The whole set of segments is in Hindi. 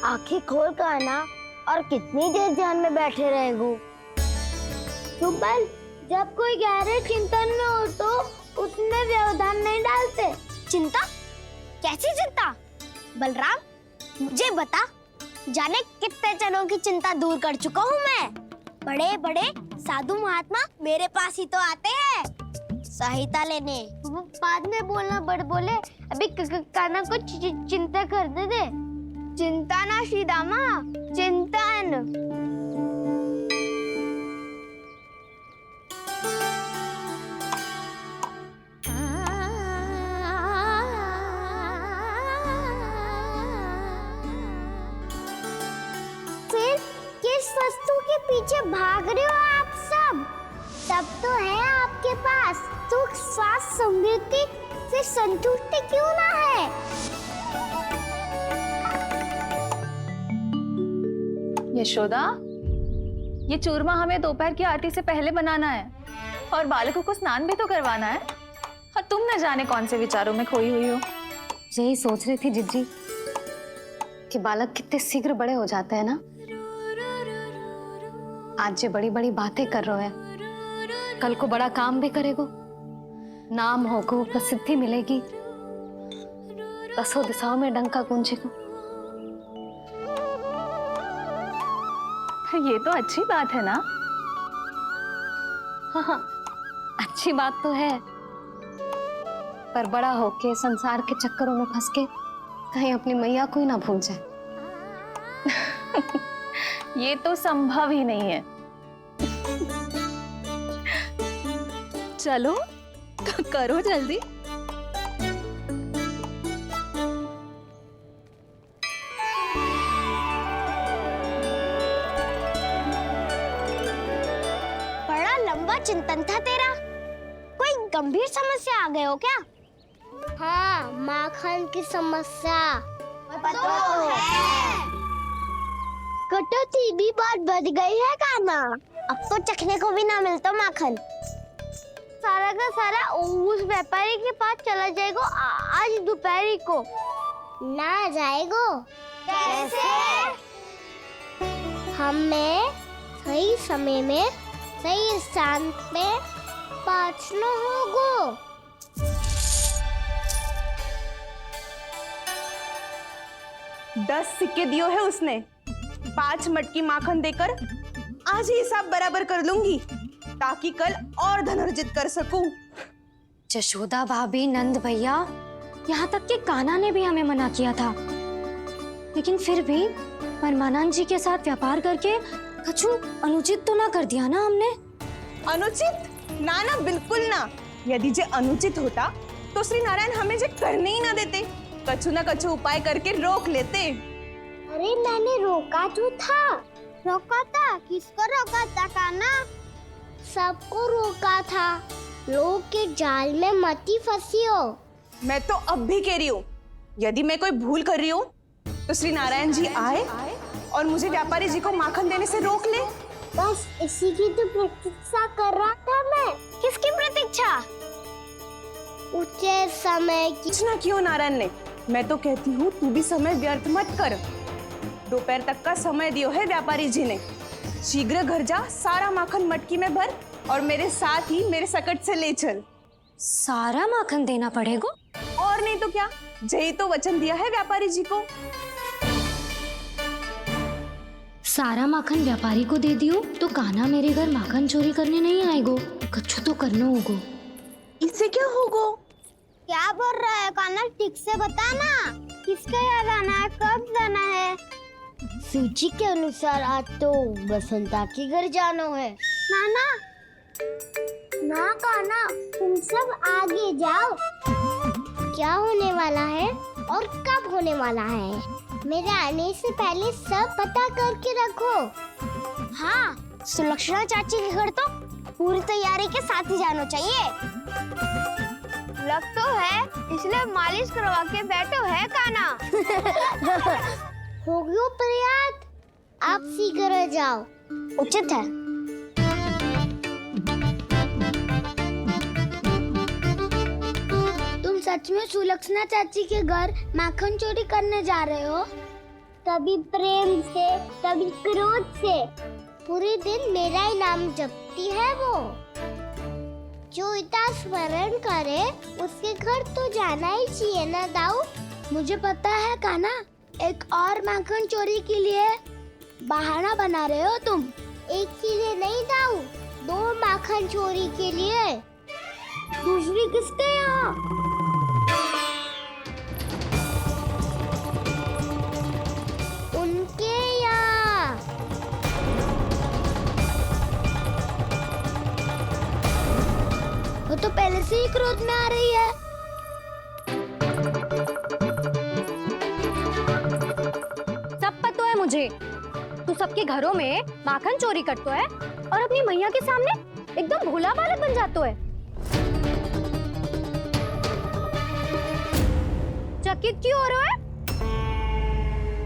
आंखें खोल कर आना और कितनी देर ध्यान में बैठे रहेगो। सुबल, जब कोई गहरे चिंतन में हो तो उसमें व्यवधान नहीं डालते। चिंता? कैसी चिंता? बलराम मुझे बता, जाने कितने जनों की चिंता दूर कर चुका हूँ मैं। बड़े बड़े साधु महात्मा मेरे पास ही तो आते हैं सहायता लेने। बाद में बोलना बड़ बोले, अभी काना को चिंता कर दे। चिंता ना श्रीदामा, चिंतन। फिर किस वस्तु के पीछे भाग रहे हो आप सब? तब तो है आपके पास सुख, स्वास्थ्य, समृद्धि, फिर संतुष्टि क्यों ना है? यशोदा, ये चूरमा हमें दोपहर की आरती से पहले बनाना है और बालकों को स्नान भी तो करवाना है। और तुम न जाने कौन से विचारों में खोई हुई हो। यही सोच रही थी जिज्जी कि बालक कितने शीघ्र बड़े हो जाते हैं ना। आज जो बड़ी बड़ी बातें कर रहे हैं, कल को बड़ा काम भी करेगो, नाम होगो, प्रसिद्धि मिलेगी, दसों दिशाओं में डंका गूंजेगा। ये तो अच्छी बात है ना। हाँ, अच्छी बात तो है, पर बड़ा होके संसार के चक्करों में फंस के कहीं अपनी मैया को ही ना भूल जाए। ये तो संभव ही नहीं है। चलो करो जल्दी। बड़ा लंबा चिंतन था तेरा। कोई गंभीर समस्या आ गए हो क्या? हाँ, माखन की समस्या। तो है। कटौती भी बहुत बढ़ गई है काना। अब तो चखने को भी ना मिलता माखन। सारा का सारा उस व्यापारी के पास चला जाएगा आज दोपहर को। ना जाएगो? कैसे? हमें सही समय में सही स्थान पे पहुंचना होगा। 10 सिक्के दियो है उसने। 5 मटकी माखन देकर आज ही हिसाब बराबर कर लूंगी ताकि कल और धन अर्जित कर सकूं। जशोदा भाभी, नंद भैया, यहाँ तक कि कान्हा ने भी हमें मना किया था, लेकिन फिर भी परमानंद जी के साथ व्यापार करके कछु अनुचित तो ना कर दिया ना हमने? अनुचित? ना ना, बिल्कुल ना। यदि जे अनुचित होता तो श्री नारायण हमें जे करने ही ना देते, कछु ना कछु उपाय करके रोक लेते। अरे मैंने रोका तो था। रोका था? किसको रोका था काना? सबको रोका था। लोग के जाल में मती फंसी हो। मैं तो अब भी कह रही हूँ, यदि मैं कोई भूल कर रही हूँ तो श्री नारायण जी आए और मुझे व्यापारी जी को माखन देने से रोक ले। बस इसी की तो प्रतीक्षा कर रहा था मैं। किसकी प्रतीक्षा? उचित समय की। कुछ ना क्यों नारायण ने, मैं तो कहती हूँ तू भी समय व्यर्थ मत कर। दोपहर तक का समय दियो है व्यापारी जी ने। शीघ्र घर जा, सारा माखन मटकी में भर और मेरे साथ ही मेरे सकट से ले चल। सारा माखन देना पड़ेगा? और नहीं तो क्या, यही तो वचन दिया है व्यापारी जी को। सारा माखन व्यापारी को दे दियो तो कान्हा मेरे घर माखन चोरी करने नहीं आएगो। कछु तो करना होगो। इससे क्या होगा? क्या बोल रहा है काना? ठीक से बता ना। किसका यहाँ जाना है, कब जाना है? सूची के अनुसार आज तो बसंता के घर जाना है। नाना ना काना, तुम सब आगे जाओ। क्या होने वाला है और कब होने वाला है, मेरे आने से पहले सब पता करके रखो। हाँ, सुलक्षणा चाची के घर तो पूरी तैयारी के साथ ही जाना चाहिए। लग तो है, इसलिए मालिश करवा के बैठो है काना। हो गयो प्रयास, आप शीघ्र जाओ। उचित है। तुम सच में सुलक्षणा चाची के घर माखन चोरी करने जा रहे हो? कभी प्रेम से, कभी क्रोध से। पूरे दिन मेरा ही नाम जपती है वो। जो इतना स्मरण करे उसके घर तो जाना ही चाहिए ना दाऊ। मुझे पता है कान्हा, एक और माखन चोरी के लिए बहाना बना रहे हो तुम। एक के लिए नहीं दाऊ, 2 माखन चोरी के लिए। दूसरी किसके यहाँ? उनके यहाँ। वो तो पहले से ही क्रोध में आ रही है। सब पता है मुझे, तू सबके घरों में माखन चोरी करतो है और अपनी मैया के सामने एकदम भोला बालक बन जातो है। चकित क्यों हो रहे हो?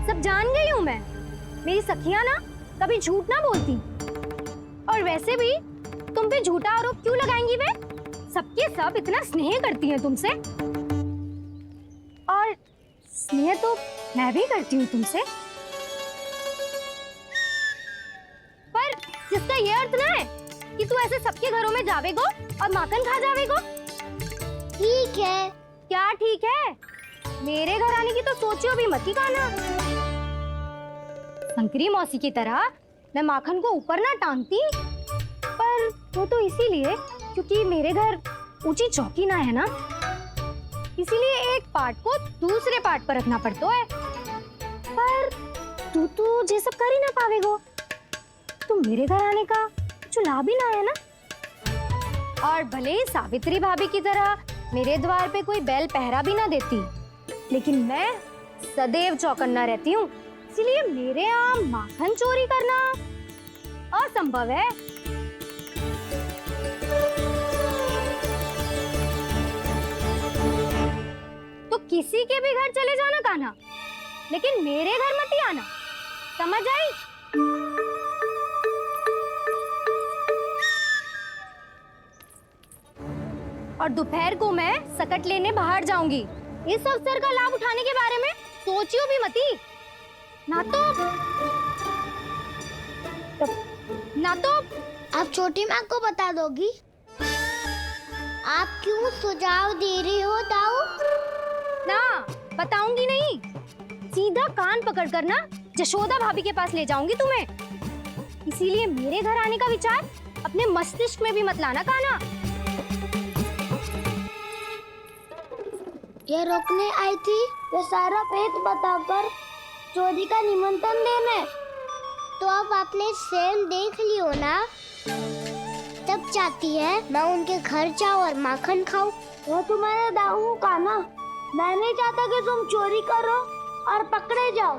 सब जान गई हूँ मैं। मेरी सखियां ना कभी झूठ ना बोलती, और वैसे भी तुम पे झूठा आरोप क्यों लगाएंगी वे? सबके सब इतना स्नेह करती हैं तुमसे, और स्नेह तो मैं भी करती हूँ तुमसे। पर जिसका ये अर्थ ना है कि तू ऐसे सबके घरों में जावेगो और माखन खा जावेगो। ठीक है। क्या ठीक है? मेरे घर आने की तो सोचियो भी मत ही कान्हा। शंकरी मौसी की तरह मैं माखन को ऊपर ना टांगती, पर वो तो इसीलिए क्योंकि मेरे घर ऊंची चौकी ना है ना, इसीलिए एक पार्ट को दूसरे पार्ट पर रखना पड़ता है। पर तू तो ये सब कर ही ना पावेगो, तो मेरे घर आने का कुछ लाभ ही ना है ना। और भले ही सावित्री भाभी की तरह मेरे द्वार पे कोई बैल पहरा भी ना देती, लेकिन मैं सदैव चौकन्ना रहती हूँ, इसलिए मेरे यहाँ माखन चोरी करना असंभव है। तो किसी के भी घर चले जाना कान्हा, लेकिन मेरे घर मत ही आना, समझ आई? और दोपहर को मैं सकट लेने बाहर जाऊंगी। इस अवसर का लाभ उठाने के बारे में सोचियो भी मती, ना तो आप छोटी माँ को बता दोगी? आप क्यों सुझाव दे रही हो दाऊ? ना बताऊंगी नहीं, सीधा कान पकड़ कर ना जशोदा भाभी के पास ले जाऊंगी तुम्हें। इसीलिए मेरे घर आने का विचार अपने मस्तिष्क में भी मत लाना कान्हा। ये रोकने आई थी ये सारा भेद बताकर चोरी का निमंत्रण देने। तो अब आपने स्वयं देख लियो ना, तब चाहती है मैं उनके घर जाऊँ और माखन खाऊं। वो तुम्हारे दाऊ का ना, मैं नहीं चाहता कि तुम चोरी करो और पकड़े जाओ।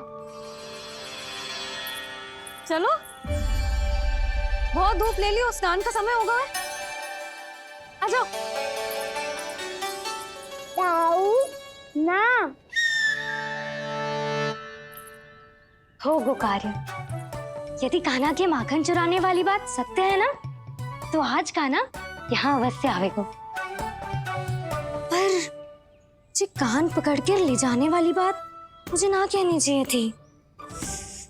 चलो, बहुत धूप ले ली, स्नान का समय होगा। आ जाओ। दाऊ ना हो गो कार्य। यदि कान्हा के माखन चुराने वाली बात सत्य है ना, तो आज कान्हा यहाँ अवश्य आवेगो। पर जे कान पकड़ कर ले जाने वाली बात मुझे ना कहनी चाहिए थी।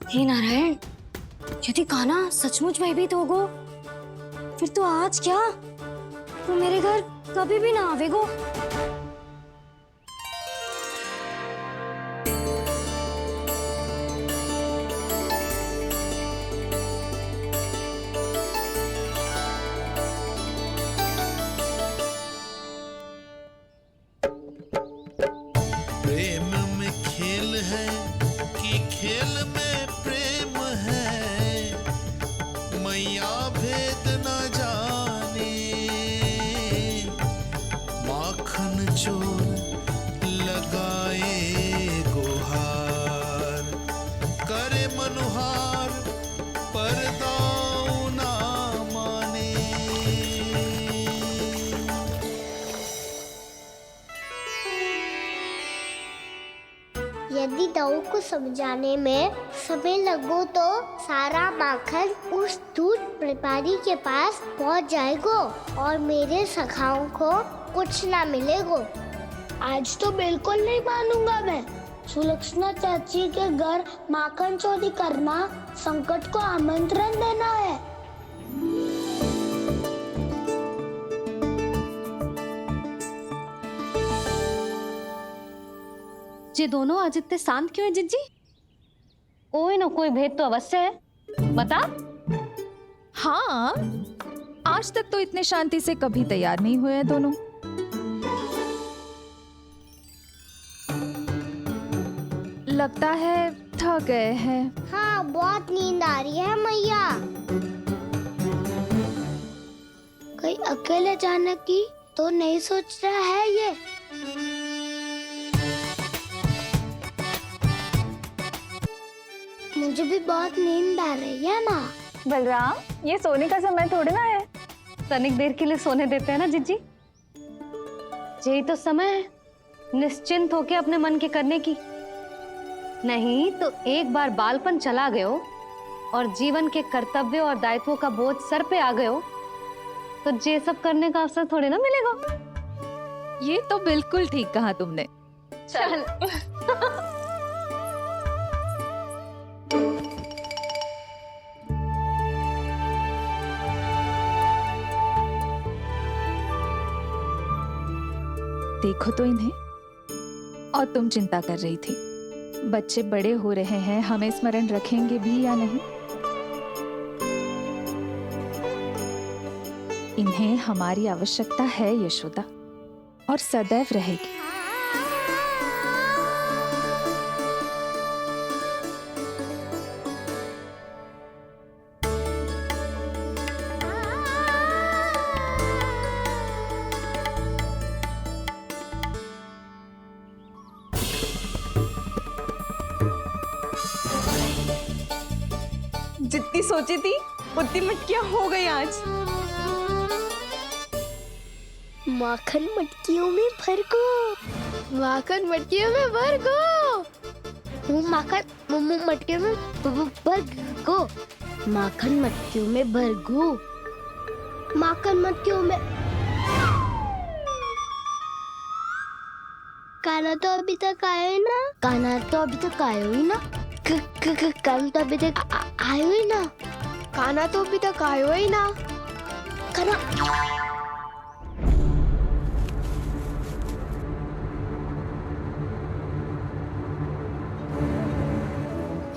हे नारायण, यदि कान्हा सचमुच भयभीत होगो, फिर तो आज क्या, तो मेरे घर कभी भी ना आवेगो। प्रेम में खेल है कि खेल में प्रेम है, मैया भेद न जाने। माखन चोर लगाए गुहार, करे मनुहार पर दाऊ ना माने। यदि दाऊ को समझाने में समय लगो तो सारा माखन उस दूध व्यापारी के पास पहुंच जाएगो और मेरे सखाओं को कुछ ना मिलेगो। आज तो बिल्कुल नहीं मानूंगा मैं। सुलक्षणा चाची के घर माखन चोरी करना संकट को आमंत्रण देना है। ये दोनों आज इतने शांत क्यों है जिज्जी? कोई ना कोई भेद तो अवश्य है, बता। हाँ, आज तक तो इतने शांति से कभी तैयार नहीं हुए हैं दोनों। लगता है थक गए हैं। हाँ, बहुत नींद आ रही है मैया। कहीं अकेले जाने की तो नहीं सोच रहा है ये? मुझे भी बहुत नींद आ रही है माँ। बलराम, ये सोने का समय थोड़ी ना है। तनिक देर के लिए सोने देते हैं ना जिज्जी। यही तो समय है निश्चिंत होके अपने मन के करने की। नहीं तो एक बार बालपन चला गयो और जीवन के कर्तव्यों और दायित्वों का बोझ सर पे आ गयो तो ये सब करने का अवसर थोड़े ना मिलेगा। ये तो बिल्कुल ठीक कहा तुमने। चल देखो तो इन्हें। और तुम चिंता कर रही थी बच्चे बड़े हो रहे हैं, हमें स्मरण रखेंगे भी या नहीं। इन्हें हमारी आवश्यकता है यशोदा, और सदैव रहेगी। जितनी सोची थी उतनी मटकियां हो गई आज। माखन मटकियों में भर को। माखन मटकियों में भर को। माखन मटकियों में भर को। माखन मटकियों में भर को। माखन मटकियों में। काना तो अभी तक आया ही ना। काना तो अभी तक आया ही ना। काना तो अभी तक आयो ही ना। काना तो अभी तक आयो ही ना। काना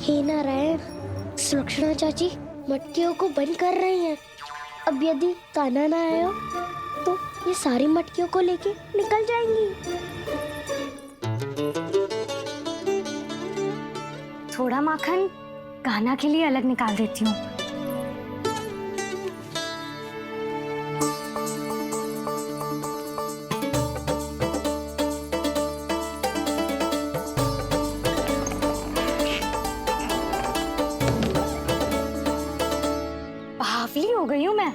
हे नारायण, सुलक्षणा चाची मटकियों को बंद कर रही हैं। अब यदि काना ना आया तो ये सारी मटकियों को लेके निकल जाएंगी। थोड़ा माखन कान्हा के लिए अलग निकाल देती हूँ। बावली हो गई हूँ मैं।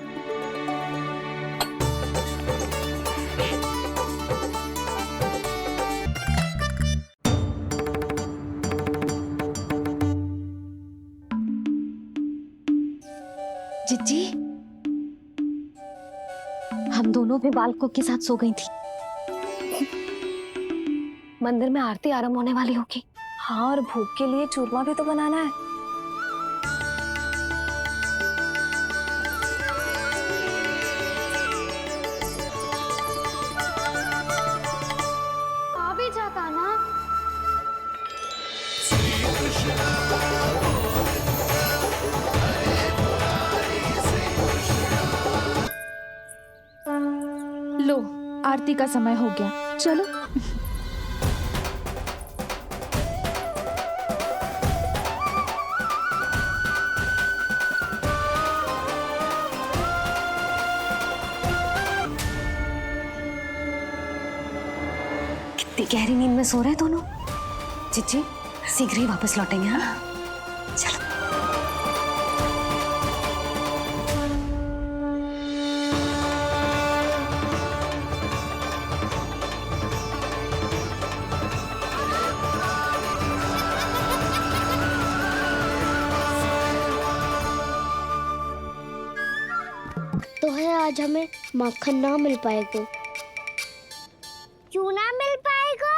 जिज्जी, हम दोनों भी बालकों के साथ सो गई थी। मंदिर में आरती आरंभ होने वाली होगी। हाँ, और भोग के लिए चूरमा भी तो बनाना है। आ भी जाता ना। लो, आरती का समय हो गया, चलो। कितनी गहरी नींद में सो रहे हैं दोनों। जिज्जी शीघ्र ही वापस लौटेंगे। हाँ चलो। तो है आज हमें माखन ना मिल पाएगा। क्यों ना मिल पाएगा?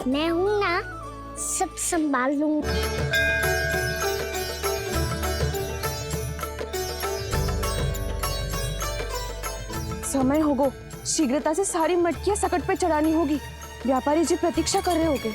मैं हूँ ना, सब संभाल लूंगी। समय होगो, शीघ्रता से सारी मटकियां सकट पे चढ़ानी होगी। व्यापारी जी प्रतीक्षा कर रहे होंगे।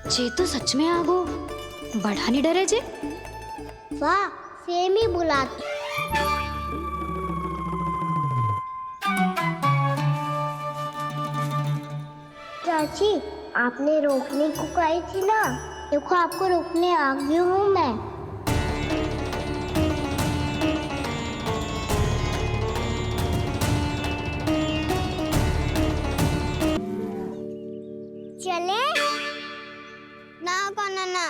जे तो सच में आगो बड़ा नहीं डरे जे। वाह, सेम ही बुलाती। चाची, आपने रोकने को कही थी ना, देखो आपको रोकने आ गई हूँ मैं। चले ना काना ना।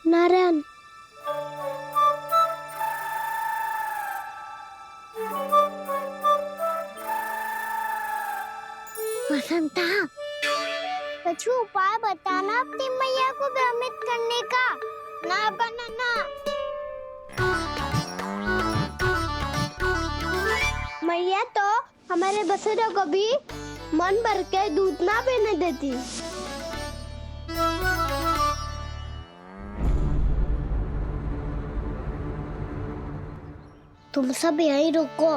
नारायण, बसंता, कछु उपाय बताना अपनी मैया को भ्रमित करने का। ना काना ना। मैया तो हमारे बसेरा को भी मन भर के दूध ना पीने देती। तुम सब यहीं रुको।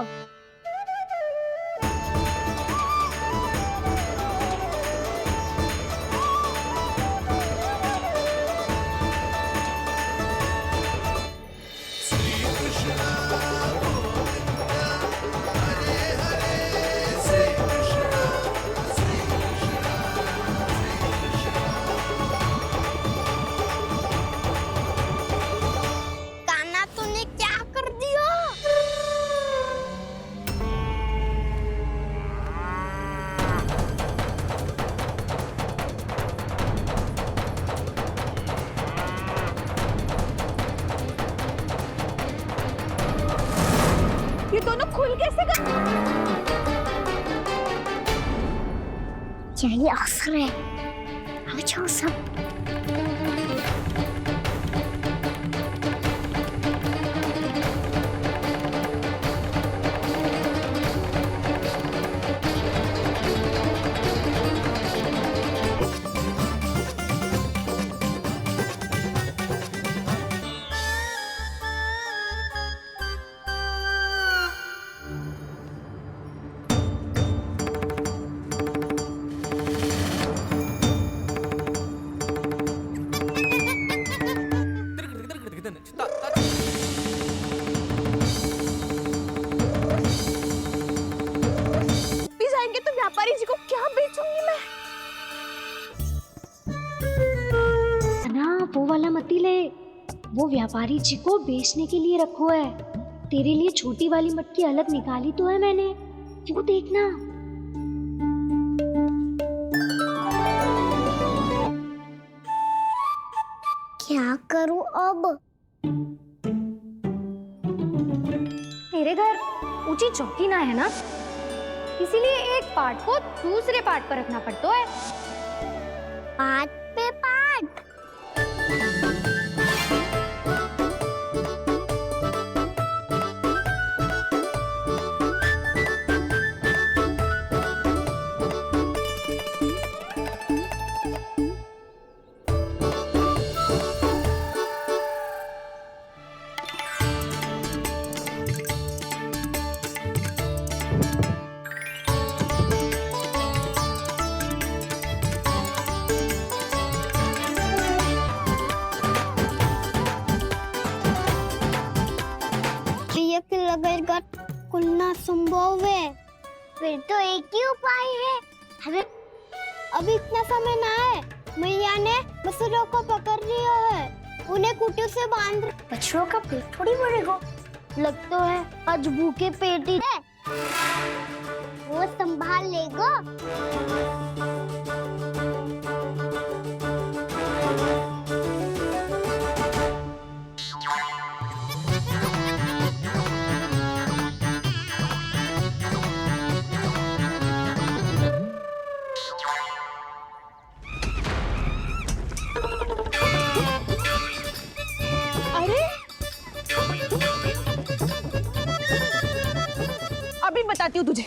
काना तूने क्या कर दिया? ये दोनों खुल कैसे गए? यही अवसर है, आ जाओ सब। भी जाएंगे तो व्यापारी जी को क्या बेचूंगी मैं? ना वो वाला मती ले, वो व्यापारी जी को बेचने के लिए रखो है। तेरे लिए छोटी वाली मटकी अलग निकाली तो है मैंने, वो देखना। क्या करूं अब? मेरे घर ऊंची चौकी ना है ना, इसीलिए एक पार्ट को दूसरे पार्ट पर रखना पड़ता है। पाट पे पाट। लगेगा खुलना संभव है। फिर तो एक ही उपाय है। हमें अभी इतना समय ना है। मैया ने बछड़ों को पकड़ लिया है, उन्हें कुटियों से बांध। बछड़ों का पेट थोड़ी भरेगा। लगता है आज भूखे पेट ही है। वो संभाल लेगा। बताती हूँ तुझे।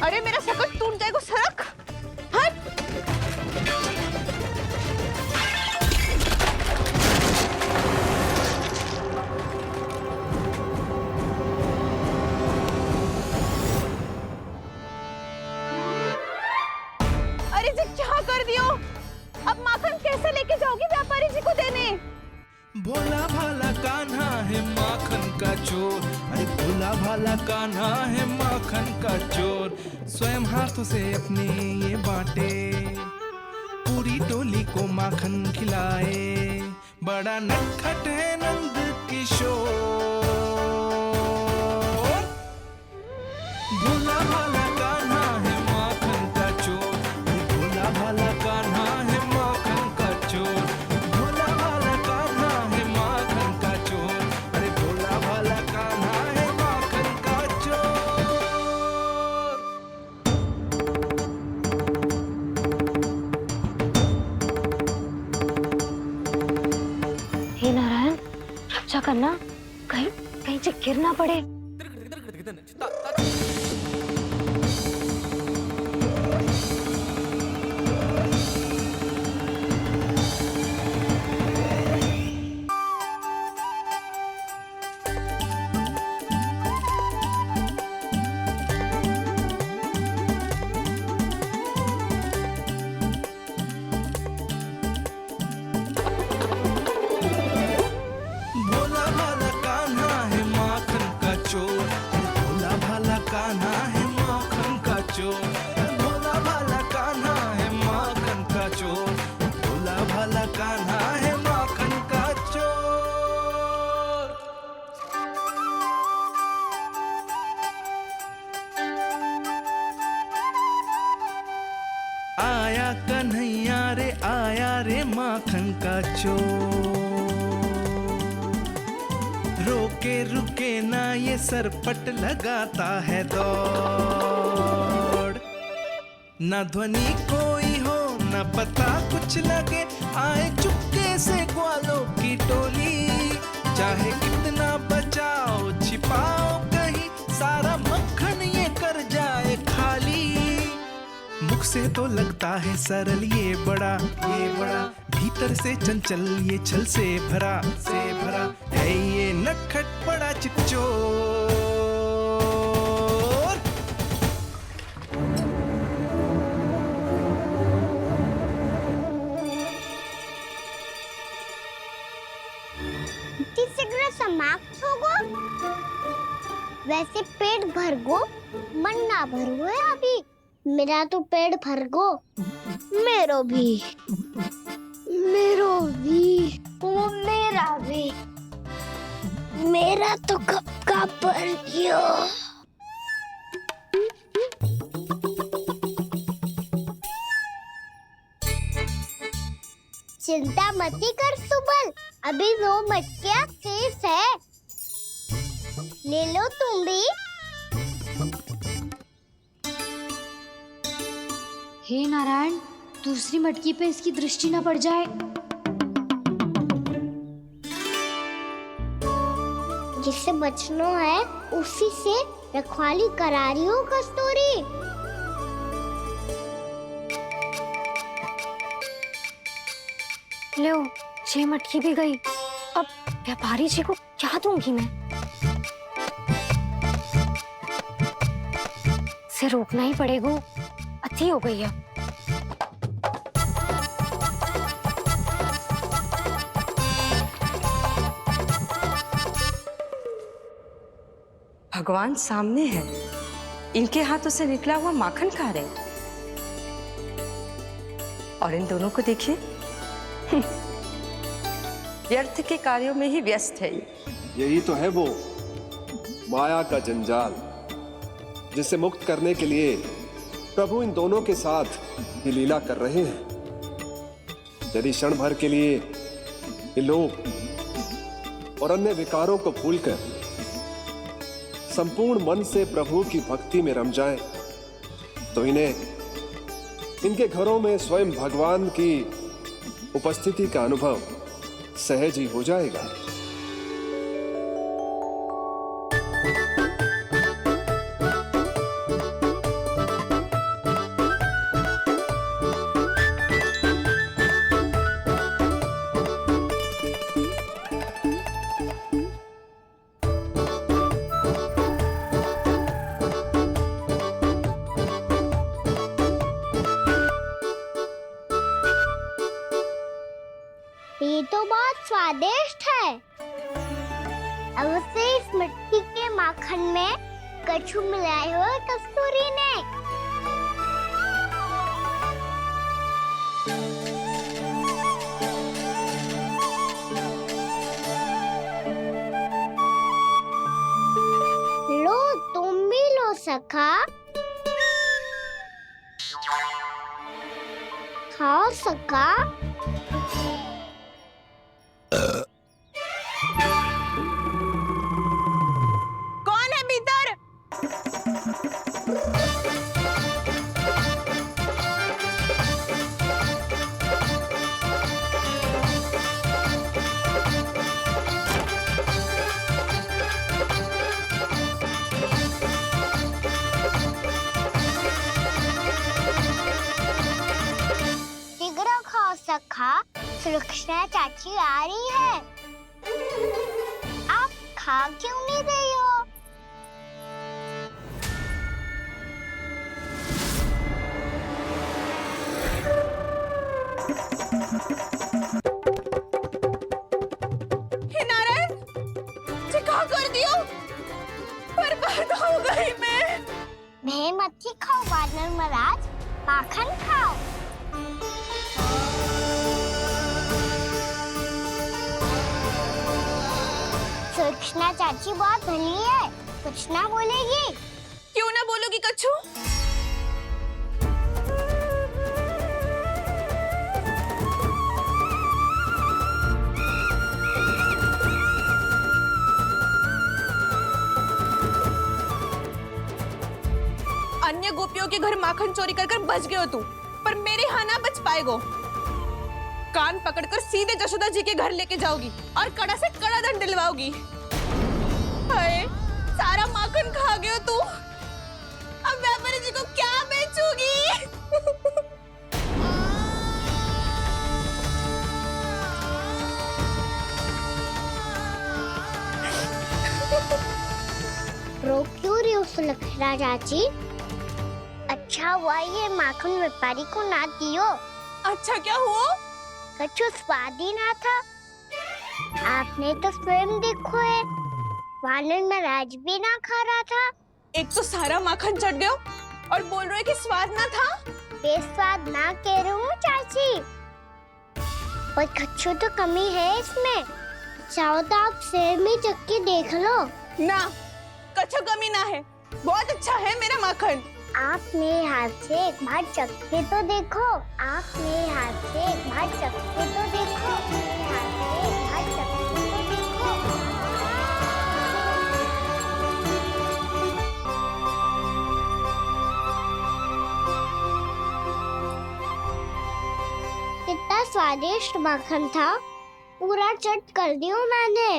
अरे मेरा सकट टूट जाएगा, सरक। हट। अरे जी क्या कर दियो? अब माखन कैसे लेके जाओगी व्यापारी जी को देने? भोला भाला कान्हा है माखन का चोर, अरे भोला भाला कान्हा है माखन का चोर। स्वयं हाथों से अपने ये बांटे, पूरी टोली को माखन खिलाए। बड़ा नटखट है नंद किशोर। भोला भाला कान्हा है माखन का चोर, भोला भाला कान्हा है माखन का चोर। भोला भाला कान्हा है माखन का चोर, अरे भोला भाला कान्हा है माखन का चोर। हे नारायण, रक्षा करना, कहीं कहीं से गिर ना पड़े। भोला भाला कान्हा है माखन का चोर, भोला भाला कान्हा है माखन का चोर। भोला भाला कान्हा है माखन का चोर, भोला भाला कान्हा है माखन का चोर। आया कन्हैया रे आया रे माखन का चोर। रोके रुके ना ये सरपट लगाता है दौड़। ना ध्वनि कोई हो ना पता कुछ लगे, आए चुपके से ग्वालों की टोली। चाहे कितना बचाओ छिपाओ कहीं, सारा मक्खन ये कर जाए खाली। मुख से तो लगता है सरल ये बड़ा भीतर से चंचल ये छल से भरा है ये नटखट बड़ा चिकचोर। तीसरा समाप्त होगो। वैसे पेट भर गो, मन ना भरो है अभी। मेरा तो पेट भर गो। मेरो भी। ओ मेरा भी। मेरा तो कब का भर गयो। चिंता मती कर सुबल, अभी 2 मटकियाँ शेष है। ले लो तुम भी। हे नारायण, दूसरी मटकी पे इसकी दृष्टि न पड़ जाए। जिससे बचना है उसी से रखवाली करा रही हो कस्तूरी। लो, ये मटकी भी गई। अब व्यापारी जी को क्या दूंगी मैं? इसे रोकना ही पड़ेगा। अति हो गई है। भगवान सामने है, इनके हाथों से निकला हुआ माखन खा रहे हैं। और इन दोनों को देखिए, व्यर्थ के कार्यों में ही व्यस्त है। यही तो है वो माया का जंजाल, जिसे मुक्त करने के लिए प्रभु इन दोनों के साथ ये लीला कर रहे हैं। यदि क्षण भर के लिए ये लोग और अन्य विकारों को भूलकर संपूर्ण मन से प्रभु की भक्ति में रम जाएं, तो इन्हें इनके घरों में स्वयं भगवान की उपस्थिति का अनुभव सहज ही हो जाएगा। स्वादिष्ट है। अब उसे इस मिट्टी के माखन में कछु मिलाए हुए कस्तूरी ने। लो, तुम भी लो सखा। खाओ सखा। कौन है भीतर? शीघ्र खाओ सखा, सुलक्षणा चाची आ रही है। आप खा क्यों नहीं रही हो? हे नारायण, ये क्या कर दियो? बर्बाद हो गई मैं। मच्छी खाओ वानर महाराज, माखन खाओ। सुलक्षणा चाची बहुत भली है, कुछ ना बोलेगी। क्यों ना बोलोगी कच्छू? अन्य गोपियों के घर माखन चोरी कर बच गए हो तू, पर मेरे यहाँ ना बच पाएगो। कान पकड़कर सीधे जशोदा जी के घर लेके जाओगी और कड़ा से कड़ा दंड दिलवाओगी। हाय, सारा माखन खा गए हो तू। अब व्यापारी जी को क्या बेचोगी? रो क्यों रही हो सुलक्षणा चाची? अच्छा हुआ ये माखन व्यापारी को ना दियो। अच्छा क्या हुआ? कछु स्वाद ही ना था। आपने तो स्वयं देखो है, वानर महाराज भी ना खा रहा था। एक तो सारा माखन चढ़ गया और बोल रहे कि स्वाद ना था। बेस्वाद ना कह रही हूँ चाची, पर कछु तो कमी है इसमें। चाहो तो आप शहर में चख के देख लो। ना, कछु कमी ना है, बहुत अच्छा है मेरा माखन। आप मेरे हाथ से एक बार चख के तो देखो। आप मेरे हाथ से एक बार चख के तो देखो। मेरे हाथ से एक बार चख के तो देखो। कितना स्वादिष्ट माखन था, पूरा चट कर दियो मैंने।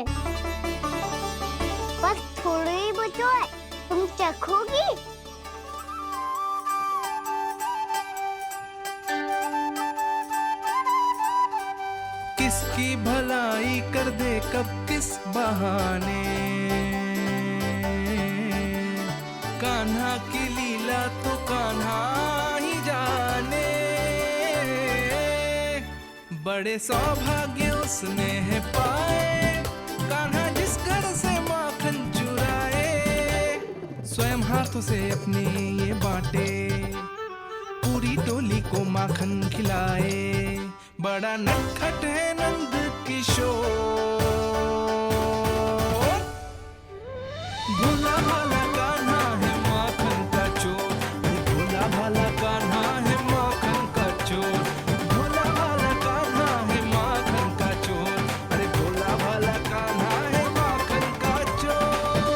बस थोड़ी ही बचो है, तुम चखोगी? किसकी भलाई कर दे कब किस बहाने, कान्हा की लीला तो कान्हा ही जाने। बड़े सौभाग्य उसने है पाए, कान्हा जिस घर से माखन चुराए। स्वयं हाथों से अपने ये बांटे, पूरी टोली को माखन खिलाए। बड़ा नटखट है नंद किशोर, भोला भाला कान्हा है माखन का चोर। भोला भाला कान्हा है माखन का चोर। भोला भाला कान्हा है माखन का चोर। अरे भोला भाला कान्हा है माखन का चोर।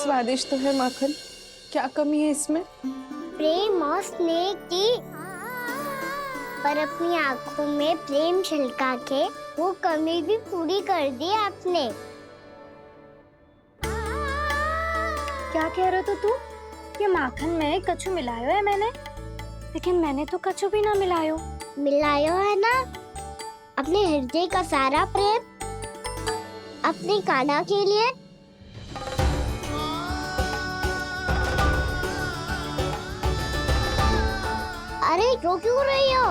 स्वादिष्ट तो है माखन, क्या कमी है इसमें? प्रेम और स्नेह की, पर अपनी आंखों में प्रेम छिलका के वो कमी भी पूरी कर दी आपने। क्या कह रहे हो तू? ये माखन में कछु मिलायो है मैंने, लेकिन मैंने तो कछु भी ना मिलायो। मिलायो है ना अपने हृदय का सारा प्रेम अपनी कान्हा के लिए। अरे रो क्यों रही हो?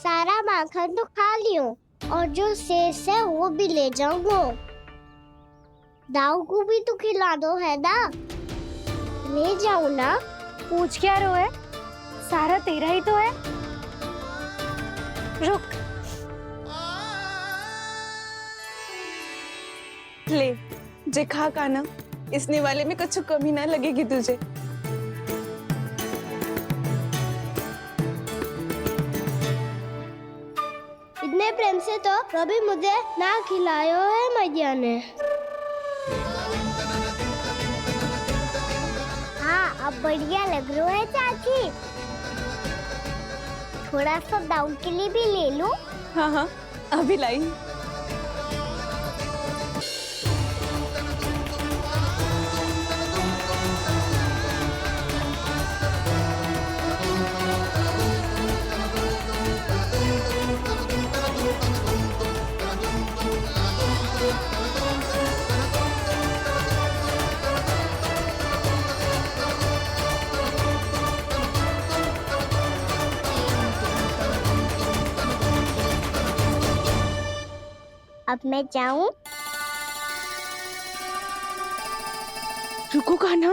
सारा माखन तो खा लियो और जो शेष है वो भी ले जाऊंगा। दाऊ को भी तो खिला दो, है ना? ले जाओ ना। पूछ क्या रो है, सारा तेरा ही तो है। रुक, ले जे खा काना, इसने वाले में कुछ कमी ना लगेगी तुझे। इतने प्रेम से तो कभी मुझे ना खिलायो है मैया ने। हाँ, अब बढ़िया लग रहा है चाची। थोड़ा सा दाऊ के लिए भी ले लो। हाँ हाँ, अभी लाई। अब मैं जाऊं? रुको कान्हा।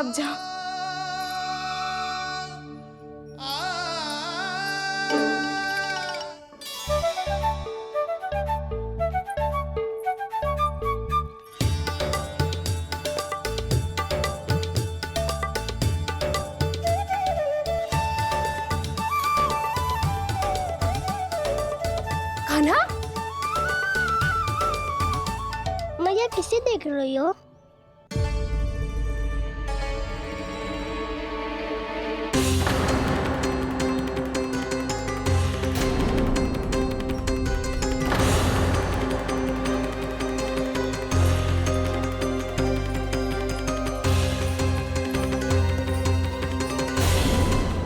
अब जा। कान्हा, मैया किसे देख रही हो?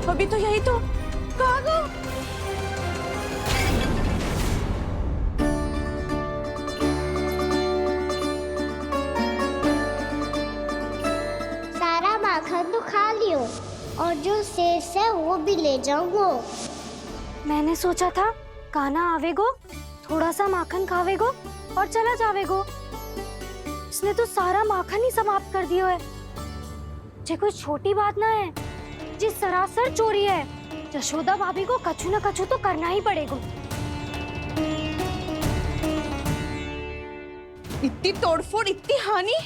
अभी तो यही तो। कहाँ गो? सारा माखन तो खा लियो और जो शेष है वो भी ले जाऊंगा। मैंने सोचा था काना आवेगो, थोड़ा सा माखन खावेगो और चला जावेगो। इसने तो सारा माखन ही समाप्त कर दिया है। ये कोई छोटी बात ना है, जी सरासर चोरी है। यशोदा भाभी को कछु न कछु तो करना ही पड़ेगा। इतनी तोड़फोड़, इतनी हानि,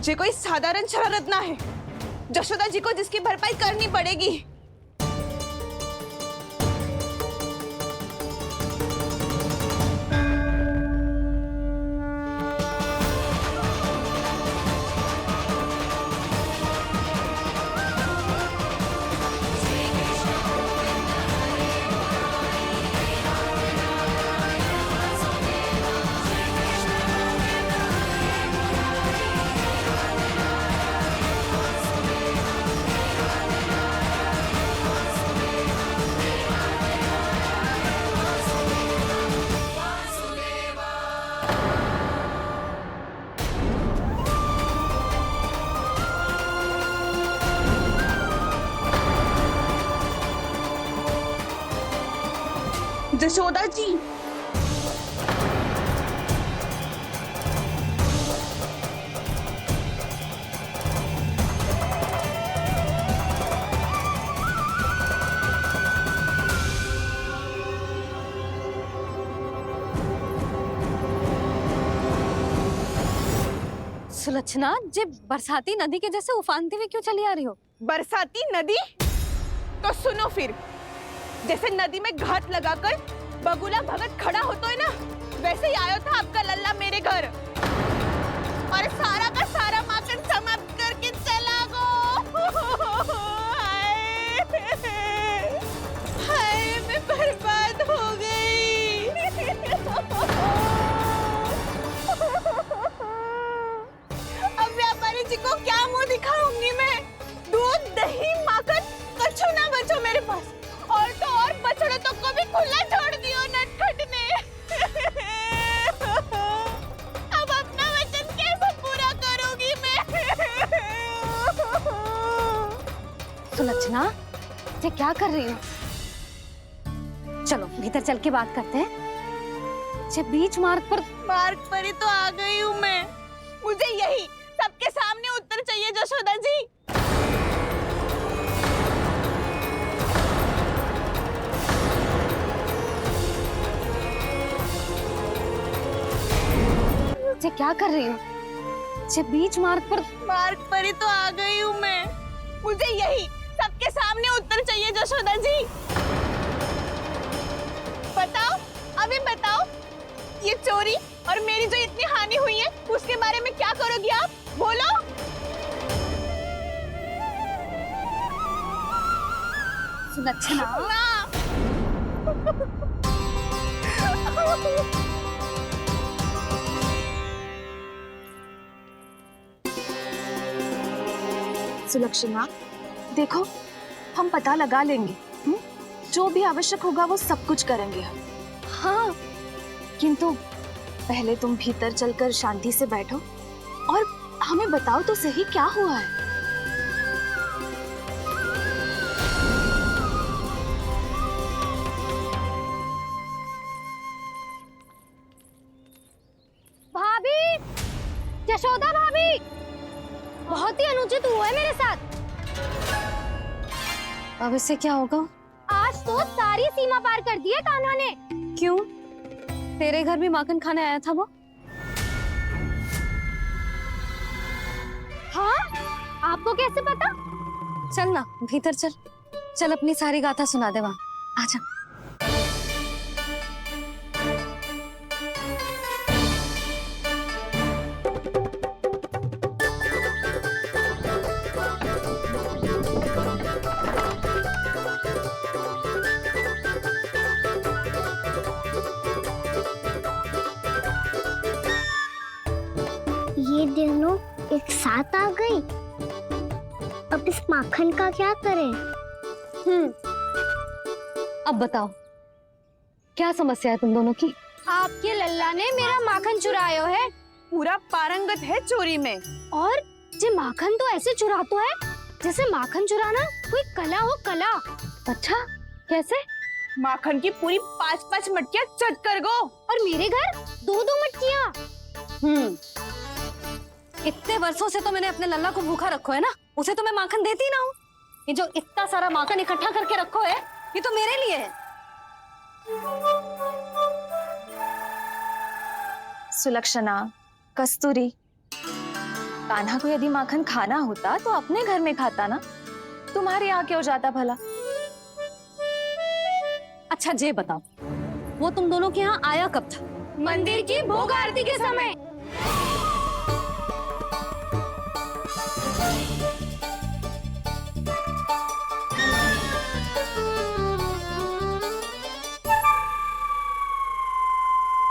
ये कोई साधारण शरारत ना है। यशोदा जी को जिसकी भरपाई करनी पड़ेगी। यशोदा जी, सुलक्षणा, जे बरसाती नदी के जैसे उफानते हुए क्यों चली आ रही हो? बरसाती नदी? तो सुनो फिर, जैसे नदी में घाट लगाकर बगुला भगत खड़ा होता है ना, वैसे ही आया था आपका लल्ला मेरे घर और सारा का सारा माखन समाप्त करके चला गो। हाय, मैं बर्बाद हो गई। अब व्यापारी जी को क्या मुंह दिखाऊंगी मैं? दूध, दही, माखन कछु ना बचो मेरे पास। और तो और बछड़े तो को भी खुला छोड़ दियो नटखट ने। सुलक्षणा, ये क्या कर रही हो? चलो भीतर चल के बात करते हैं। ये बीच मार्ग पर ही तो आ गई हूँ मैं। मुझे यही सबके सामने उत्तर चाहिए जशोदा जी। ये क्या कर रही हो? ये बीच मार्ग पर ही तो आ गई हूँ मैं। मुझे यही सबके सामने उत्तर चाहिए जशोदा जी। बताओ, अभी बताओ, ये चोरी और मेरी जो इतनी हानि हुई है उसके बारे में क्या करोगी आप? बोलो। सुलक्षणा, सुलक्षणा, देखो हम पता लगा लेंगे, जो भी आवश्यक होगा वो सब कुछ करेंगे हम। हाँ, किंतु पहले तुम भीतर चलकर शांति से बैठो और हमें बताओ तो सही क्या हुआ है। भाभी, यशोदा भाभी, बहुत ही अनुचित हुआ है मेरे साथ। अब इससे क्या होगा? आज तो सारी सीमा पार कर दी है कान्हा ने। क्यों? तेरे घर भी माखन खाने आया था वो? हाँ? आपको कैसे पता? चल ना भीतर चल, चल अपनी सारी गाथा सुना दे वहां। आजा। ये दोनों एक साथ आ गई। अब इस माखन का क्या करें? अब बताओ क्या समस्या है तुम दोनों की? आपके लल्ला ने मेरा माखन चुरायो है। पूरा पारंगत है चोरी में। और ये माखन तो ऐसे चुरातो है जैसे माखन चुराना कोई कला हो, कला। अच्छा, कैसे? माखन की पूरी 5-5 मटकियां चट कर गो। और मेरे घर 2-2 मटकियां। इतने वर्षों से तो मैंने अपने लल्ला को भूखा रखो है ना, उसे तो मैं माखन देती ना हूँ। ये जो इतना सारा माखन इकट्ठा करके रखो है, ये तो मेरे लिए है। सुलक्षणा, कस्तूरी, कान्हा को यदि माखन खाना होता तो अपने घर में खाता ना, तुम्हारे यहाँ क्यों जाता भला? अच्छा ये बताओ, वो तुम दोनों के यहाँ आया कब था? मंदिर की भोग आरती के समय।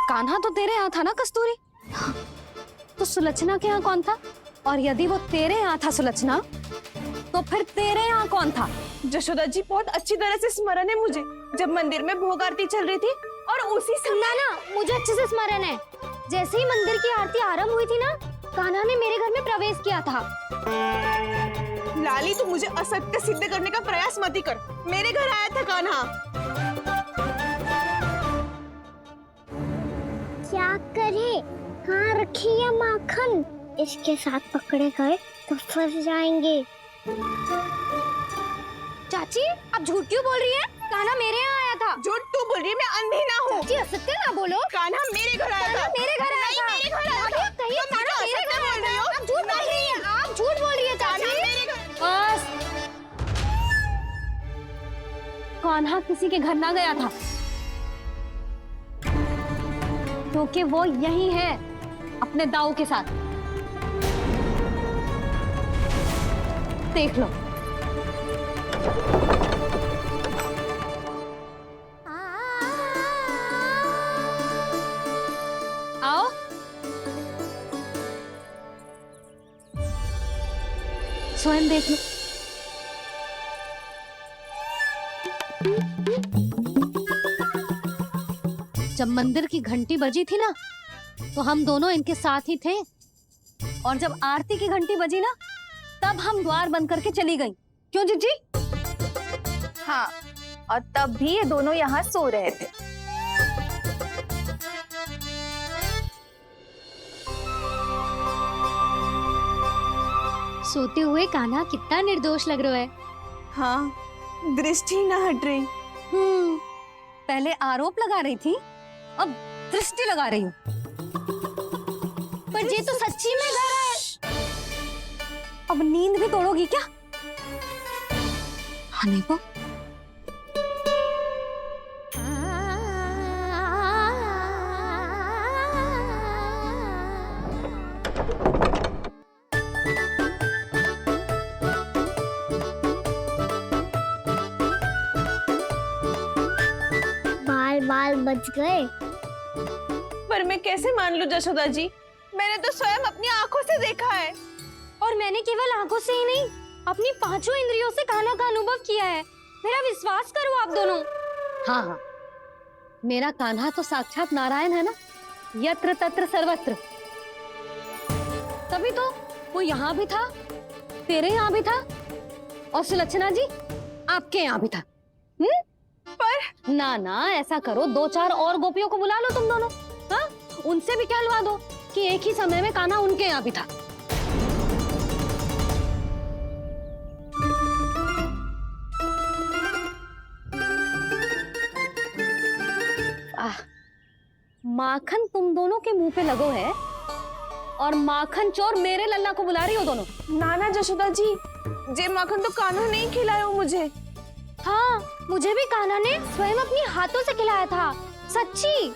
कान्हा तो तेरे यहाँ था ना कस्तूरी? तो सुलक्षणा के यहाँ कौन था? और यदि वो तेरे यहाँ था सुलक्षणा, तो फिर तेरे यहाँ कौन था? जशोदा जी, बहुत अच्छी तरह से स्मरण है मुझे, जब मंदिर में भोग आरती चल रही थी और उसी समय ना मुझे अच्छे से स्मरण है। जैसे ही मंदिर की आरती आरंभ हुई थी ना, कान्हा ने मेरे घर में प्रवेश किया था। लाली, तू मुझे असत्य सिद्ध करने का प्रयास मत ही कर। मेरे घर आया था कान्हा। क्या करे? कहाँ रखी है माखन? इसके साथ पकड़े गए तो फंस जाएंगे। चाची, आप झूठ क्यों बोल रही हैं? कान्हा मेरे यहाँ आया था। झूठ तू बोल रही है? मैं अंधी ना हूँ। चाची, असत्य ना बोलो। कान्हा मेरे घर आया था। मेरे घर आया था। मेरे घर आया था। कहिए कान्हा मेरे घर आया था। आप झूठ बोल रही हैं। आप झूठ बोल रही हैं चाची। बस, कान्हा किसी के घर ना गया था, क्योंकि वो यही है अपने दाऊ के साथ। देख लो। आओ। स्वयं देख लो। जब मंदिर की घंटी बजी थी ना, तो हम दोनों इनके साथ ही थे, और जब आरती की घंटी बजी ना, तब हम द्वार बंद करके चली गई। क्यों जीजी? हाँ, और तब भी ये दोनों यहाँ सो रहे थे। सोते हुए कान्हा कितना निर्दोष लग रहा है। हाँ, दृष्टि ना हट रही। पहले आरोप लगा रही थी, अब दृष्टि लगा रही हूँ। पर ये तो सच्ची में घर है। अब नींद भी तोड़ोगी क्या? हनी को बाल बाल बच गए। पर मैं कैसे मान लूं जशोदा जी, मैंने तो स्वयं अपनी आंखों से देखा है। और मैंने केवल आंखों से ही नहीं, अपनी पांचों इंद्रियों से कान्हा का अनुभव किया है। मेरा विश्वास करो आप दोनों। हाँ हाँ, मेरा कान्हा तो साक्षात नारायण है ना, यत्र तत्र सर्वत्र। तभी तो वो यहाँ भी था, तेरे यहाँ भी था, और सुलक्षणा जी आपके यहाँ भी था। पर ना ना, ऐसा करो, 2-4 और गोपियों को बुला लो तुम दोनों। हाँ, उनसे भी कहलवा दो कि एक ही समय में कान्हा उनके यहाँ भी था। माखन तुम दोनों के मुंह पे लगो है, और माखन चोर मेरे लल्ला को बुला रही हो दोनों। नाना जशोदा जी, जे माखन तो कान्हा ने ही खिलाया मुझे। हाँ, मुझे भी कान्हा ने स्वयं अपनी हाथों से खिलाया था, सच्ची।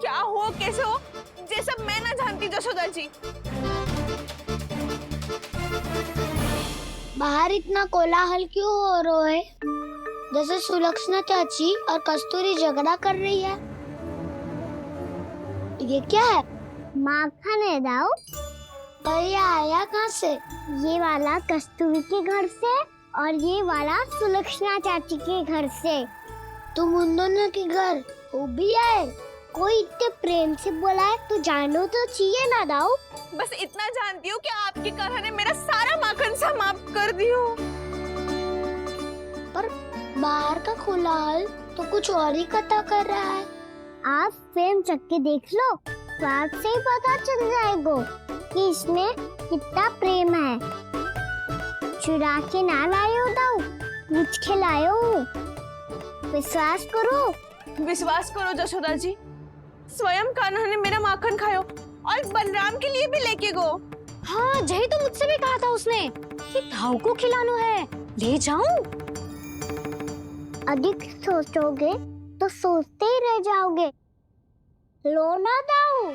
क्या हो, कैसे हो, ये सब मैं ना जानती जशोदा जी। बाहर इतना कोलाहल क्यों हो रहा है? जैसे सुलक्षणा चाची और कस्तूरी झगड़ा कर रही है। ये क्या है? माखन है दाऊ। पर ये आया कहाँ से? ये वाला कस्तूरी के घर से और ये वाला सुलक्षणा चाची के घर से। तुम उन दोनों के घर वो भी आए? कोई इतने प्रेम से बोला है तो जानो तो चाहिए ना दाऊ। बस इतना जानती हूँ कि आपकी कान्हा ने मेरा सारा माखन समाप्त कर दियो। पर बाहर का कोलाहल तो कुछ और ही कथा कर रहा है। आप स्वयं चख के देख लो, तो आपसे ही पता चल जाएगा कि इसमें कितना प्रेम है। चुरा के ना लायो दाऊ, मुझ खिलायो। विश्वास करो जशोदा जी, स्वयं कान्हा ने मेरा माखन खायो और बलराम के लिए भी लेके गो। हाँ, जही तो मुझसे भी कहा था उसने कि दाऊ को खिलाना है, ले जाऊं। अधिक सोचोगे तो सोचते ही रह जाओगे। लो ना दाऊ।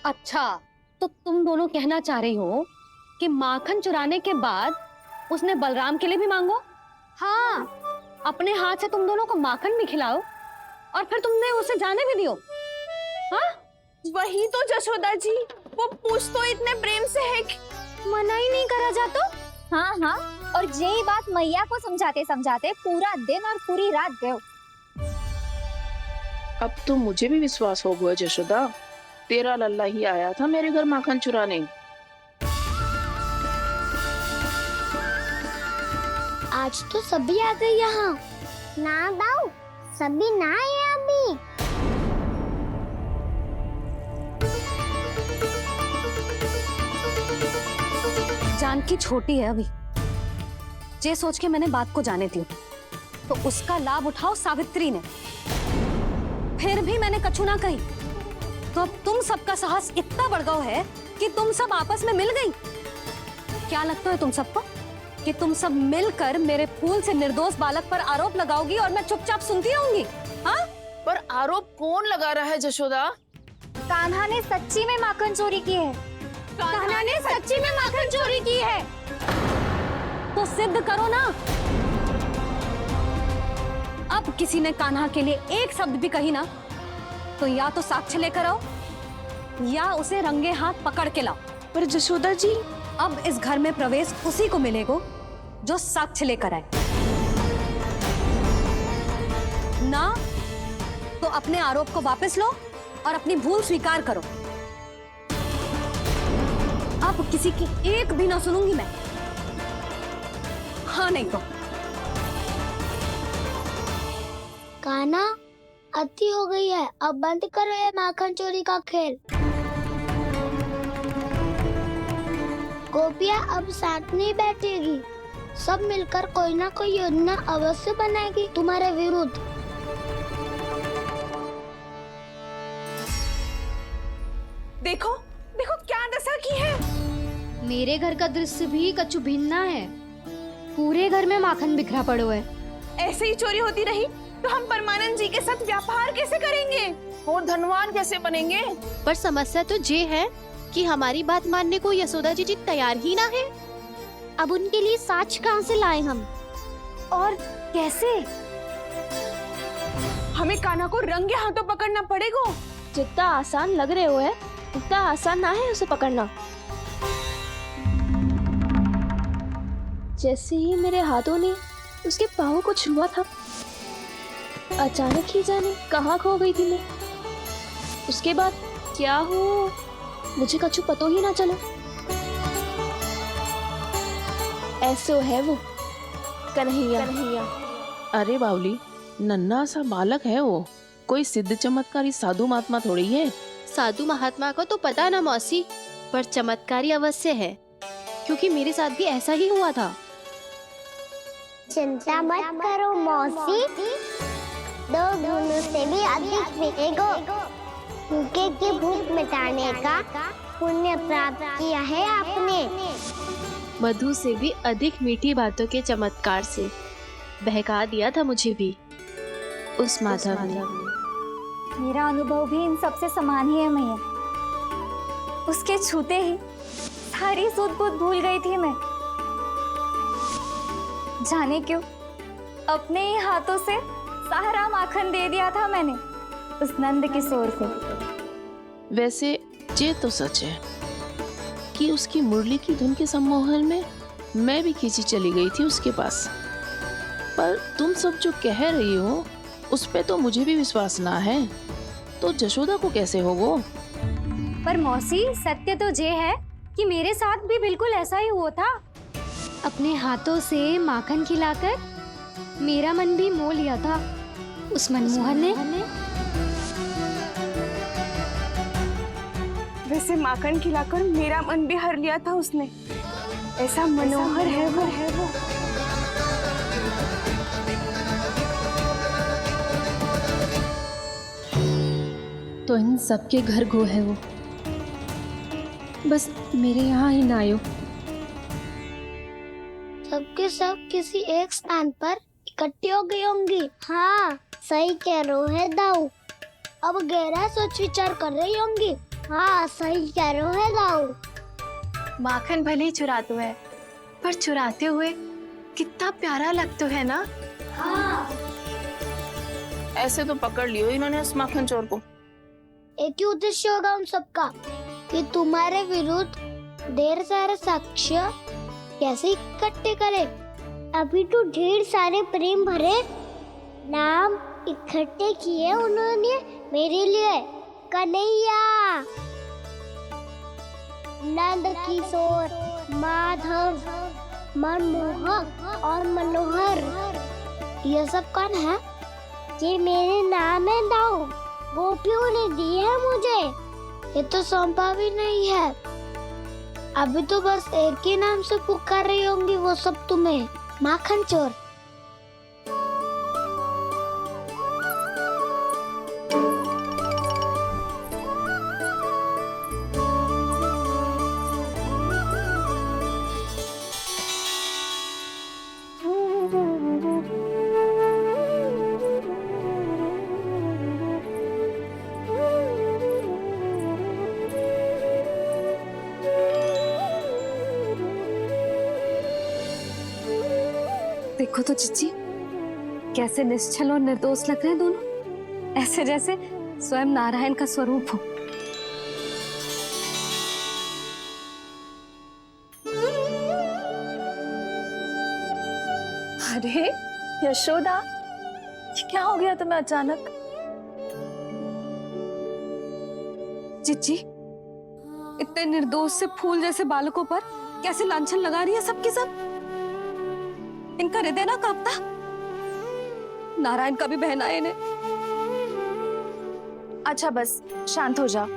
अच्छा, तो तुम दोनों कहना चाह रही हो कि माखन चुराने के बाद उसने बलराम के लिए भी मांगो? हाँ, अपने हाथ से तुम दोनों को माखन भी खिलाओ और फिर तुमने उसे जाने भी दियो। हाँ, वही तो जशोदा जी, वो पूछ तो इतने प्रेम से है कि मना ही नहीं करा जाता। हाँ हाँ, और यही बात मैया को समझाते समझाते पूरा दिन और पूरी रात गए। अब तो मुझे भी विश्वास हो गया जशोदा, तेरा लल्ला ही आया था मेरे घर माखन चुराने। आज तो सभी आ गए यहाँ। ना दाऊ, सभी ना आए अभी। जानकी छोटी है अभी, ये सोच के मैंने बात को जाने दी, तो उसका लाभ उठाओ सावित्री ने। फिर भी मैंने कछु ना कही, तो अब तुम सबका साहस इतना बढ़ गया है कि तुम सब आपस में मिल गई। क्या लगता है तुम सबको कि तुम सब मिलकर मेरे फूल से निर्दोष बालक पर आरोप लगाओगी और मैं चुपचाप सुनती रहूंगी? हाँ? पर आरोप कौन लगा रहा है जशोदा? कान्हा ने सच्ची में माखन चोरी की है। कान्हा ने सच्ची में माखन चोरी की है, तो सिद्ध करो ना। अब किसी ने कान्हा के लिए एक शब्द भी कही ना, तो या तो साक्ष्य लेकर आओ या उसे रंगे हाथ पकड़ के लाओ। पर जशोदा जी, अब इस घर में प्रवेश उसी को मिलेगा जो साक्ष्य लेकर आए। ना तो अपने आरोप को वापस लो और अपनी भूल स्वीकार करो। अब किसी की एक भी ना सुनूंगी मैं। हाँ नहीं तो कान्हा, अति हो गई है, अब बंद करो ये माखन चोरी का खेल। गोपियाँ अब साथ नहीं बैठेगी, सब मिलकर कोई ना कोई योजना अवश्य बनाएगी तुम्हारे विरुद्ध। देखो देखो क्या दशा की है। मेरे घर का दृश्य भी कछु भिन्न है। पूरे घर में माखन बिखरा पड़ो है। ऐसे ही चोरी होती रही तो हम परमानंद जी के साथ व्यापार कैसे करेंगे और धनवान कैसे बनेंगे? पर समस्या तो ये है कि हमारी बात मानने को यशोदा जी तैयार ही ना है। अब उनके लिए साक्ष्य कहाँ से लाए हम? और कैसे? हमें कान्हा को रंगे हाथों पकड़ना पड़ेगा। जितना आसान लग रहे हो है उतना आसान ना है उसे पकड़ना। जैसे ही मेरे हाथों ने उसके पाँव को छुआ था, अचानक ही जाने कहाँ खो गई थी मैं। उसके बाद क्या हो मुझे कछु पता ही ना चला। ऐसो है वो कन्हैया। अरे बावली, नन्हा सा बालक है वो, कोई सिद्ध चमत्कारी साधु महात्मा थोड़ी है। साधु महात्मा को तो पता ना मौसी, पर चमत्कारी अवश्य है, क्योंकि मेरे साथ भी ऐसा ही हुआ था। चिंता मत करो मौसी, 2 गुणों से भी अधिक मिलेगा। भूखे की भूख मिटाने का पुण्य प्राप्त किया है आपने। मधु से भी अधिक मीठी बातों के चमत्कार से बहका दिया था मुझे भी उस माधव ने। मेरा अनुभव भी इन सबसे समान ही है मैया। उसके छूते ही सारी सूध बूध भूल गई थी मैं। जाने क्यों अपने ही हाथों से सारा माखन दे दिया था मैंने उस नंद किशोर को। वैसे ये तो सच है कि उसकी मुरली की धुन के सम्मोहन में मैं भी खींची चली गई थी उसके पास। पर तुम सब जो कह रही हो उस पे तो मुझे भी विश्वास ना है, तो जशोदा को कैसे होगो? पर मौसी, सत्य तो ये है कि मेरे साथ भी बिल्कुल ऐसा ही हुआ था। अपने हाथों से माखन खिलाकर मेरा मन भी मोह लिया था उस मनमोहन ने। वैसे माखन खिलाकर मेरा मन भी हर लिया था उसने। ऐसा मनोहर है वो। तो इन सबके घर गो है वो, बस मेरे यहाँ ही ना आयो। सबके सब किसी एक स्थान पर इकट्ठी हो गई होंगी। हाँ, सही कह रहे है दाऊ। अब गहरा सोच विचार कर रही होंगी। हाँ, सही कह रहे है दाऊ। माखन भले ही चुराते है, पर चुराते हुए कितना प्यारा लगता है ना। हाँ। ऐसे तो पकड़ लियो इन्होंने उस माखन चोर को। एक ही उद्देश्य होगा उन सबका कि तुम्हारे विरुद्ध ढेर सारे साक्ष्य कैसे इकट्ठे करे। अभी तो ढेर सारे प्रेम भरे नाम इकट्ठे किए उन्होंने मेरे लिए। कन्हैया, नंद किशोर, माधव, मनमोहक और मनोहर, ये सब कौन है? ये मेरे नाम है दाऊ। गोपियों ने दी है मुझे, ये तो सौंपा भी नहीं है। अभी तो बस एक ही नाम से पुकार रही होंगी वो सब तुम्हें, माखन चोर। देखो तो चिच्ची, कैसे निश्चल और निर्दोष लग रहे हैं दोनों। ऐसे जैसे स्वयं नारायण का स्वरूप हो। अरे यशोदा, ये क्या हो गया तुम्हें अचानक? चिच्ची, इतने निर्दोष से फूल जैसे बालकों पर कैसे लांछन लगा रही है सबके सब। इनका हृदय ना कांपता? नारायण का भी बहना है इन्हें। अच्छा बस शांत हो जाओ,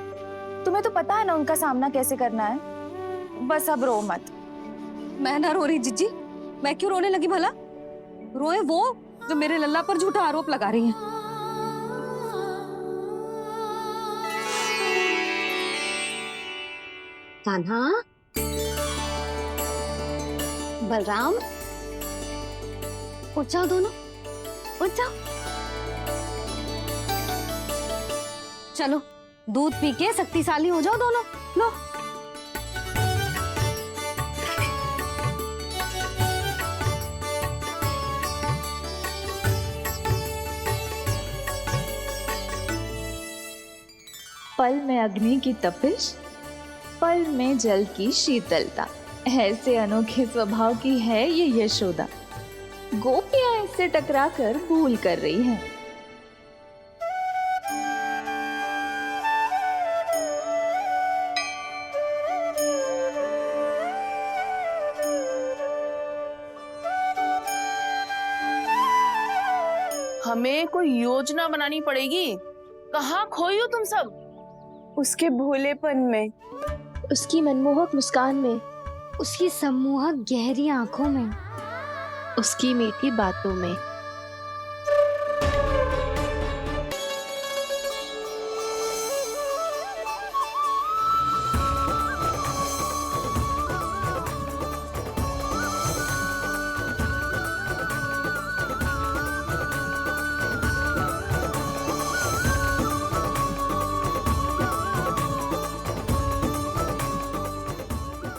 तुम्हें तो पता है ना उनका सामना कैसे करना है। बस अब रो मत। मैं ना रो रही जिज्जी, मैं क्यों रोने लगी भला? रोए वो जो मेरे लल्ला पर झूठा आरोप लगा रही हैं। कान्हा, बलराम, उठ जाओ दोनों, उठ जाओ। चलो दूध पी के शक्तिशाली हो जाओ दोनों। लो। पल में अग्नि की तपिश, पल में जल की शीतलता, ऐसे अनोखे स्वभाव की है ये यशोदा। गोपियां इससे टकराकर भूल कर रही हैं। हमें कोई योजना बनानी पड़ेगी। कहाँ खोई हो तुम सब? उसके भोलेपन में, उसकी मनमोहक मुस्कान में, उसकी सम्मोहक गहरी आंखों में, उसकी मीठी बातों में।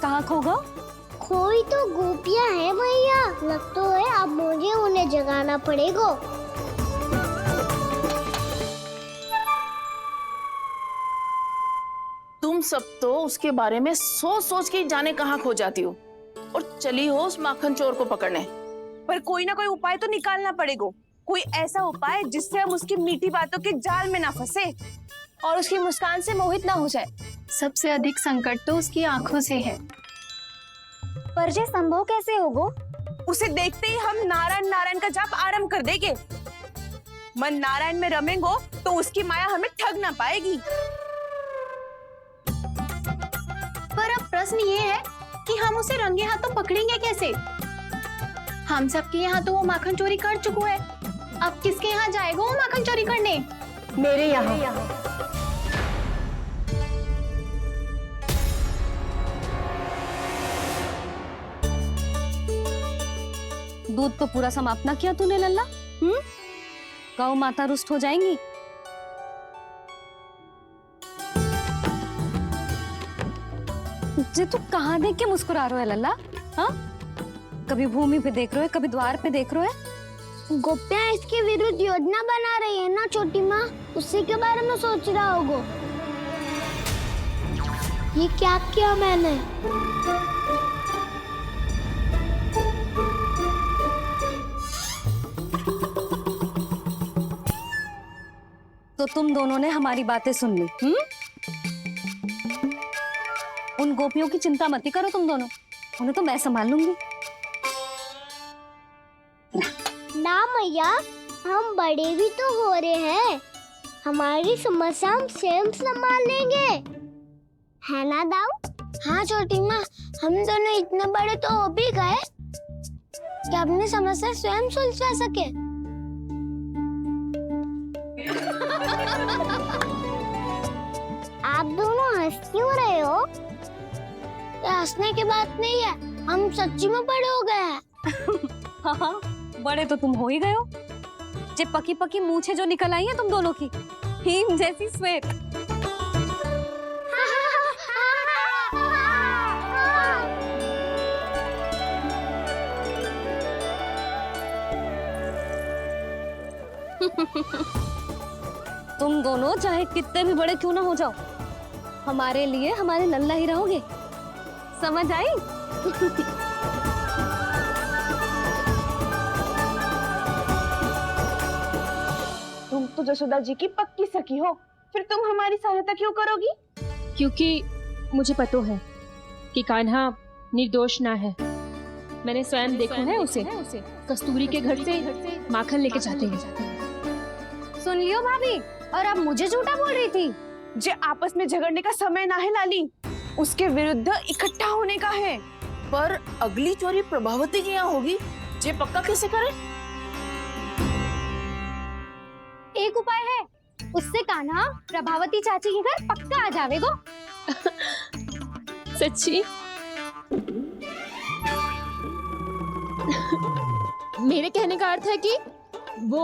कहाँ खो गो? कोई तो गोपियां हैं भैया, लगता है अब मुझे उन्हें जगाना पड़ेगा। तुम सब तो उसके बारे में सोच सोच के जाने कहाँ खो जाती हो और चली हो उस माखन चोर को पकड़ने। पर कोई ना कोई उपाय तो निकालना पड़ेगा। कोई ऐसा उपाय जिससे हम उसकी मीठी बातों के जाल में ना फंसे और उसकी मुस्कान से मोहित ना हो जाए। सबसे अधिक संकट तो उसकी आंखों से है। पर ये संभव कैसे होगो? उसे देखते ही हम नारायण नारायण का जाप आरंभ कर देंगे। मन नारायण में रमेंगो तो उसकी माया हमें ठग ना पाएगी। पर अब प्रश्न ये है कि हम उसे रंगे हाथों पकड़ेंगे कैसे? हम सबके यहाँ तो वो माखन चोरी कर चुका है। अब किसके यहाँ जाएगा वो माखन चोरी करने? मेरे यहाँ। दूध तो पूरा समाप्त ना किया तूने लल्ला? गौ माता रुष्ट हो जाएंगी। जे तू कहाँ देख के मुस्कुरा रहे हो लल्ला? हाँ, कभी भूमि पे देख रहे हो, कभी द्वार पे देख रहे हो। गोपियां इसके विरुद्ध योजना बना रही है ना छोटी माँ, उसी के बारे में सोच रहा होगा। ये क्या किया मैंने? तो तुम दोनों ने हमारी बातें सुन ली। उन गोपियों की चिंता मत करो तुम दोनों, उन्हें तो मैं संभाल लूंगी। ना मैया, हम बड़े भी तो हो रहे हैं, हमारी समस्या हम स्वयं संभाल लेंगे, है ना दाऊ? हाँ छोटी माँ, हम दोनों इतने बड़े तो हो भी गए कि अपनी समस्या स्वयं सुलझा सके। आप दोनों हंस क्यों रहे हो? ये हंसने की बात नहीं है, हम सच्ची में बड़े हो गए हैं। हाँ, बड़े तो तुम हो ही गए हो। जे पकी पकी मूछें जो निकल आई हैं तुम दोनों की, हिम जैसी श्वेत। तुम दोनों चाहे कितने भी बड़े क्यों ना हो जाओ, हमारे लिए हमारे लल्ला ही रहोगे, समझ आई? तुम तो जशोदा जी की पक्की सखी हो, फिर तुम हमारी सहायता क्यों करोगी? क्योंकि मुझे पता है कि कान्हा निर्दोष ना है। मैंने स्वयं देखा है उसे कस्तूरी के घर से माखन लेके जाते हैं। सुन लियो भाभी, और अब मुझे झूठा बोल रही थी। जे आपस में झगड़ने का समय ना है लाली, उसके विरुद्ध इकट्ठा होने का है। पर अगली चोरी प्रभावती की यहाँ होगी, जे पक्का कैसे करे? एक उपाय है, उससे कान्हा प्रभावती चाची के घर पक्का आ जावेगो। सच्ची? मेरे कहने का अर्थ है कि वो